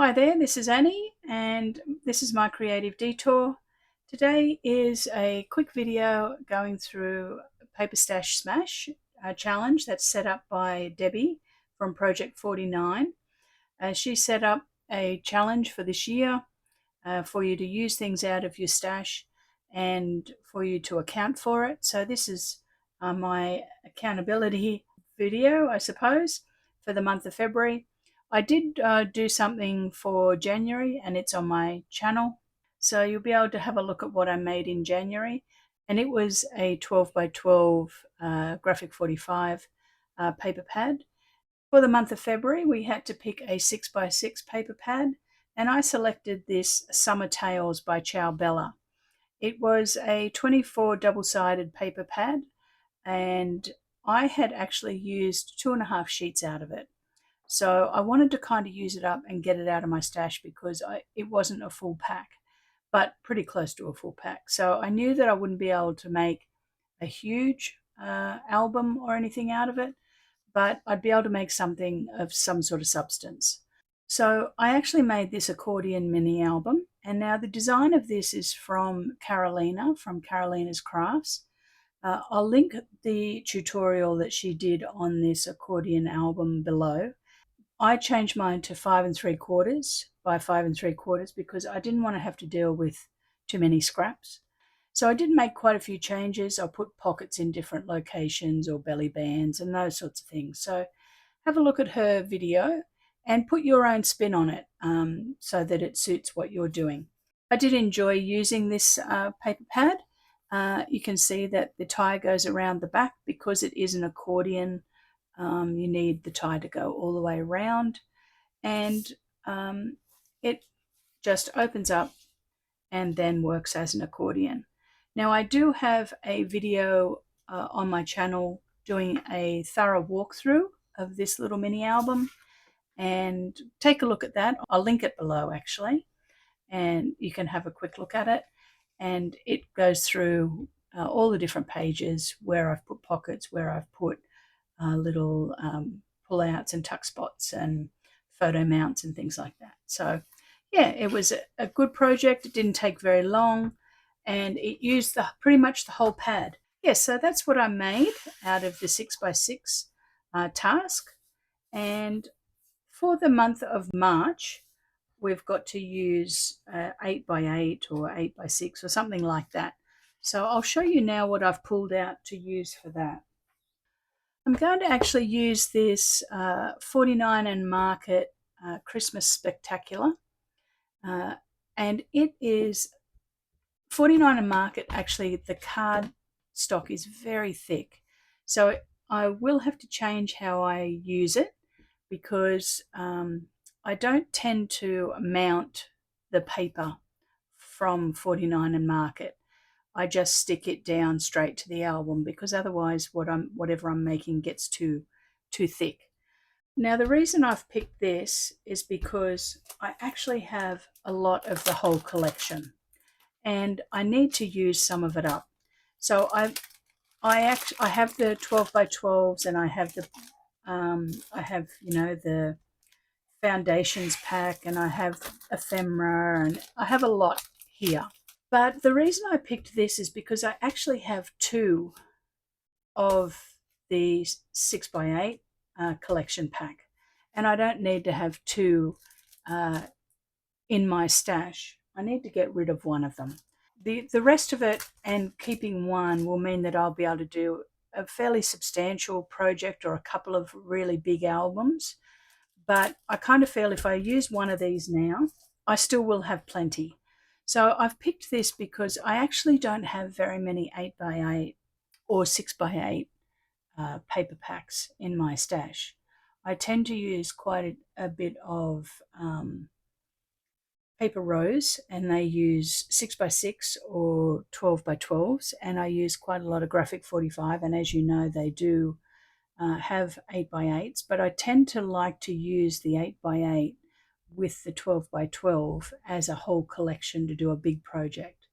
Hi there, this is Annie and this is my creative detour. Today is a quick video going through Paper Stash Smash, a challenge that's set up by Debbie from Project 49. She set up a challenge for this year for you to use things out of your stash and for you to account for it. So this is my accountability video, I suppose, for the month of February. I did do something for January and it's on my channel. So you'll be able to have a look at what I made in January. And it was a 12 by 12 graphic 45 paper pad. For the month of February, we had to pick a 6 by 6 paper pad, and I selected this Summer Tales by Ciao Bella. It was a 24 double-sided paper pad, and I had actually used 2.5 sheets out of it. So I wanted to kind of use it up and get it out of my stash because it wasn't a full pack, but pretty close to a full pack. So I knew that I wouldn't be able to make a huge album or anything out of it, but I'd be able to make something of some sort of substance. So I actually made this Accordion Mini Album, and now the design of this is from Karolina, from KarolinasKrafts. I'll link the tutorial that she did on this accordion album below. I changed mine to 5 3/4 by 5 3/4 because I didn't want to have to deal with too many scraps. So I did make quite a few changes. I put pockets in different locations or belly bands and those sorts of things. So have a look at her video and put your own spin on it so that it suits what you're doing. I did enjoy using this paper pad. You can see that the tie goes around the back because it is an accordion. You need the tie to go all the way around, and it just opens up and then works as an accordion. Now I do have a video on my channel doing a thorough walkthrough of this little mini album, and take a look at that. I'll link it below actually, and you can have a quick look at it. And it goes through all the different pages where I've put pockets, where I've put little pull-outs and tuck spots and photo mounts and things like that. So yeah, it was a good project. It didn't take very long, and it used pretty much the whole pad. Yeah, so that's what I made out of the 6 by 6 task. And for the month of March, we've got to use 8 by 8 or 8 by 6 or something like that. So I'll show you now what I've pulled out to use for that. I'm going to actually use this 49 and Market Christmas Spectacular. And it is 49 and Market. Actually, the card stock is very thick. So I will have to change how I use it because I don't tend to mount the paper from 49 and Market. I just stick it down straight to the album because otherwise whatever I'm making gets too thick. Now the reason I've picked this is because I actually have a lot of the whole collection and I need to use some of it up. So I have the 12 by 12s, and I have the the foundations pack, and I have ephemera, and I have a lot here. But the reason I picked this is because I actually have 2 of the 6 by 8 collection pack, and I don't need to have 2 in my stash. I need to get rid of one of them. The rest of it, and keeping one, will mean that I'll be able to do a fairly substantial project or a couple of really big albums. But I kind of feel if I use one of these now, I still will have plenty. So I've picked this because I actually don't have very many 8 by 8 or 6 by 8 paper packs in my stash. I tend to use quite a bit of paper rose, and they use 6 by 6 or 12 by 12s, and I use quite a lot of graphic 45, and as you know, they do have 8 by 8s, but I tend to like to use the 8 by 8 with the 12 by 12 as a whole collection to do a big project.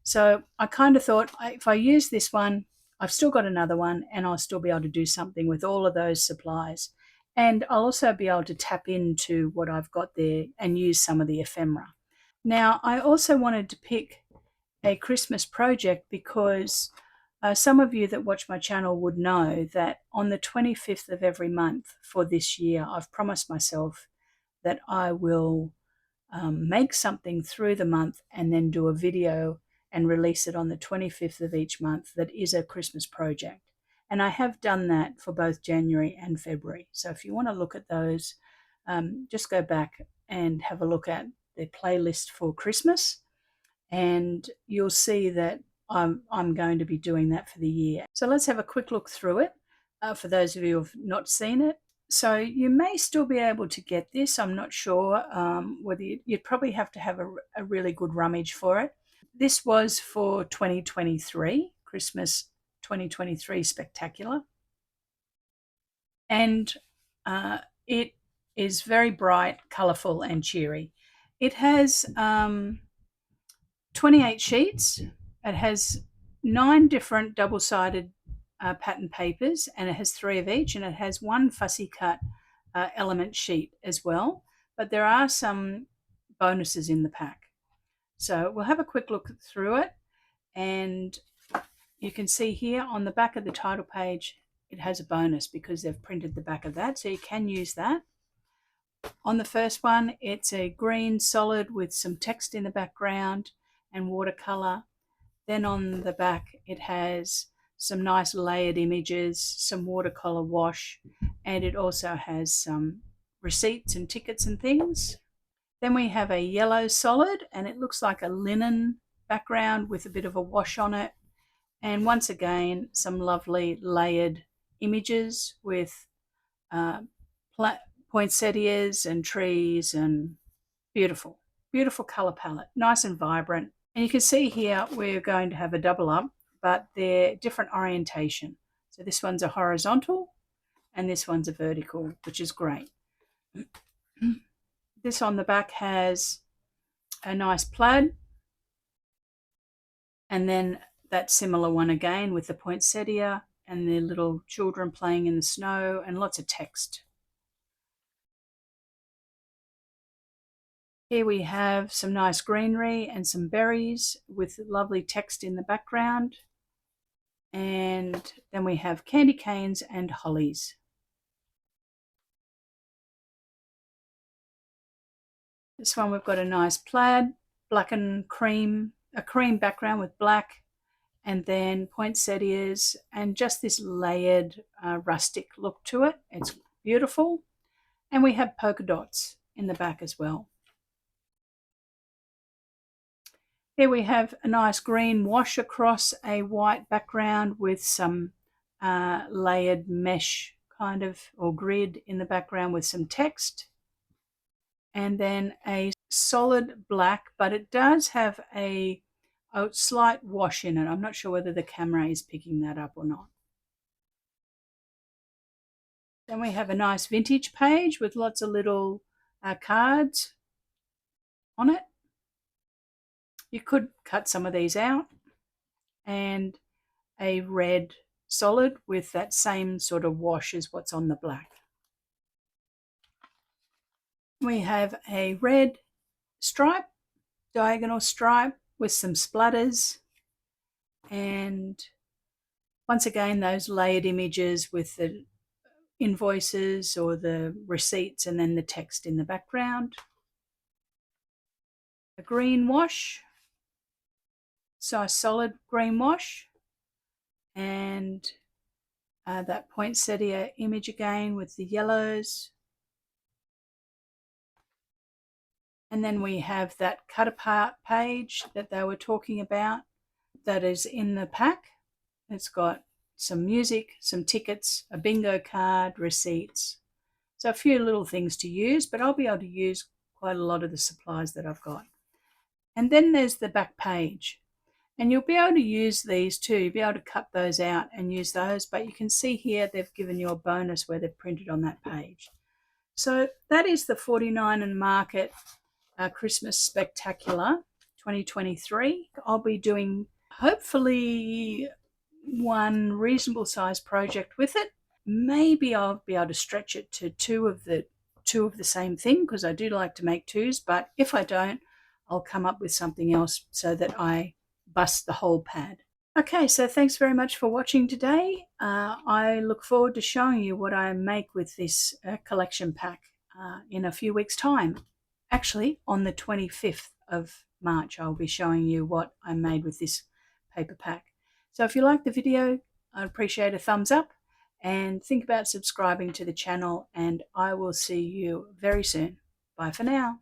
So I kind of thought if I use this one, I've still got another one and I'll still be able to do something with all of those supplies. And I'll also be able to tap into what I've got there and use some of the ephemera. Now, I also wanted to pick a Christmas project because some of you that watch my channel would know that on the 25th of every month for this year, I've promised myself that I will make something through the month and then do a video and release it on the 25th of each month that is a Christmas project. And I have done that for both January and February. So if you want to look at those, just go back and have a look at the playlist for Christmas, and you'll see that I'm going to be doing that for the year. So let's have a quick look through it for those of you who have not seen it. So you may still be able to get this. I'm not sure whether you'd probably have to have a really good rummage for it. This was for 2023, Christmas 2023 Spectacular. And it is very bright, colourful and cheery. It has 28 sheets. It has 9 different double-sided pattern papers, and it has 3 of each, and it has 1 fussy cut element sheet as well. But there are some bonuses in the pack. So we'll have a quick look through it, and you can see here on the back of the title page, it has a bonus because they've printed the back of that, so you can use that. On the first one, it's a green solid with some text in the background and watercolor. Then on the back, it has some nice layered images, some watercolor wash, and it also has some receipts and tickets and things. Then we have a yellow solid, and it looks like a linen background with a bit of a wash on it. And once again, some lovely layered images with poinsettias and trees, and beautiful, beautiful color palette, nice and vibrant. And you can see here we're going to have a double up, but they're different orientation. So this one's a horizontal and this one's a vertical, which is great. This on the back has a nice plaid, and then that similar one again with the poinsettia and the little children playing in the snow and lots of text. Here we have some nice greenery and some berries with lovely text in the background. And then we have candy canes and hollies. This one we've got a nice plaid, black and cream, a cream background with black, and then poinsettias and just this layered rustic look to it. It's beautiful. And we have polka dots in the back as well. Here we have a nice green wash across a white background with some layered mesh kind of, or grid in the background with some text. And then a solid black, but it does have a slight wash in it. I'm not sure whether the camera is picking that up or not. Then we have a nice vintage page with lots of little cards on it. You could cut some of these out, and a red solid with that same sort of wash as what's on the black. We have a red stripe, diagonal stripe with some splatters, and once again those layered images with the invoices or the receipts and then the text in the background. A green wash, so a solid green wash, and that poinsettia image again with the yellows. And then we have that cut apart page that they were talking about that is in the pack. It's got some music, some tickets, a bingo card, receipts. So a few little things to use, but I'll be able to use quite a lot of the supplies that I've got. And then there's the back page. And you'll be able to use these too. You'll be able to cut those out and use those. But you can see here they've given you a bonus where they've printed on that page. So that is the 49 & Market Christmas Spectacular 2023. I'll be doing hopefully one reasonable size project with it. Maybe I'll be able to stretch it to two of the same thing, because I do like to make twos, but if I don't, I'll come up with something else so that I bust the whole pad. Okay, so thanks very much for watching today. I look forward to showing you what I make with this collection pack in a few weeks' time. Actually, on the 25th of March, I'll be showing you what I made with this paper pack. So if you like the video, I'd appreciate a thumbs up, and think about subscribing to the channel, and I will see you very soon. Bye for now.